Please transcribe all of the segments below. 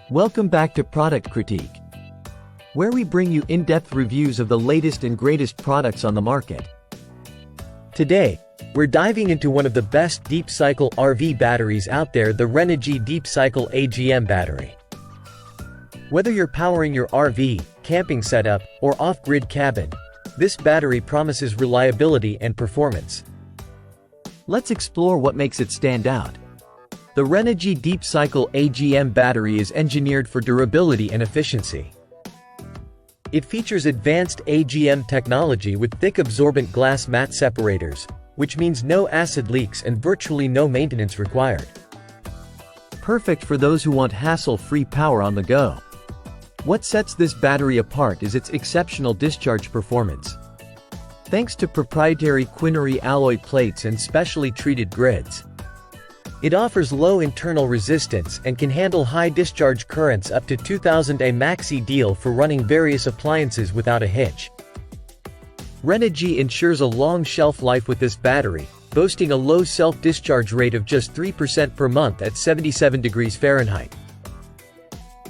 Welcome back to Product Critique, where we bring you in-depth reviews of the latest and greatest products on the market. Today, we're diving into one of the best deep cycle RV batteries out there, the Renogy Deep Cycle AGM battery. Whether you're powering your RV, camping setup, or off-grid cabin, this battery promises reliability and performance. Let's explore what makes it stand out. The Renogy Deep Cycle AGM battery is engineered for durability and efficiency. It features advanced AGM technology with thick absorbent glass mat separators, which means no acid leaks and virtually no maintenance required. Perfect for those who want hassle-free power on the go. What sets this battery apart is its exceptional discharge performance. Thanks to proprietary quinary alloy plates and specially treated grids, it offers low internal resistance and can handle high discharge currents up to 2000 A maxi-ideal for running various appliances without a hitch. Renogy ensures a long shelf life with this battery, boasting a low self-discharge rate of just 3% per month at 77 degrees Fahrenheit.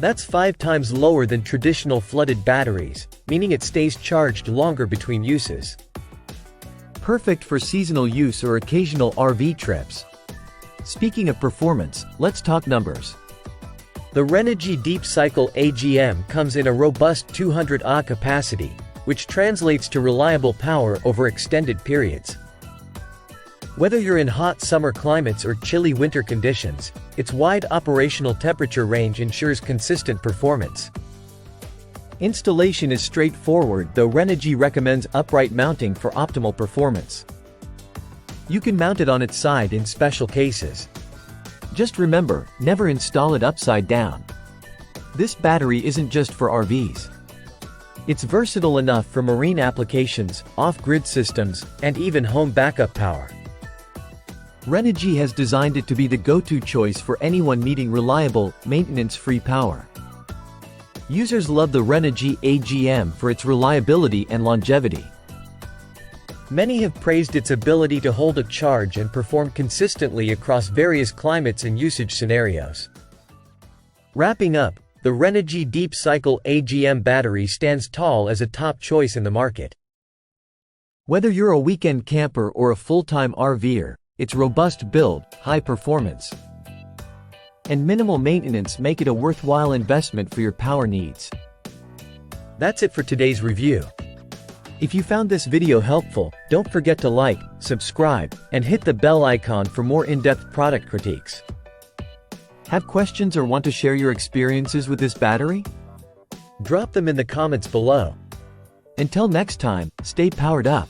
That's 5 times lower than traditional flooded batteries, meaning it stays charged longer between uses. Perfect for seasonal use or occasional RV trips. Speaking of performance, let's talk numbers. The Renogy Deep Cycle AGM comes in a robust 200 Ah capacity, which translates to reliable power over extended periods. Whether you're in hot summer climates or chilly winter conditions, its wide operational temperature range ensures consistent performance. Installation is straightforward, though Renogy recommends upright mounting for optimal performance. You can mount it on its side in special cases. Just remember, never install it upside down. This battery isn't just for RVs. It's versatile enough for marine applications, off-grid systems, and even home backup power. Renogy has designed it to be the go-to choice for anyone needing reliable, maintenance-free power. Users love the Renogy AGM for its reliability and longevity. Many have praised its ability to hold a charge and perform consistently across various climates and usage scenarios. Wrapping up, the Renogy Deep Cycle AGM battery stands tall as a top choice in the market. Whether you're a weekend camper or a full-time RVer, its robust build, high performance, and minimal maintenance make it a worthwhile investment for your power needs. That's it for today's review. If you found this video helpful, don't forget to like, subscribe, and hit the bell icon for more in-depth product critiques. Have questions or want to share your experiences with this battery? Drop them in the comments below. Until next time, stay powered up.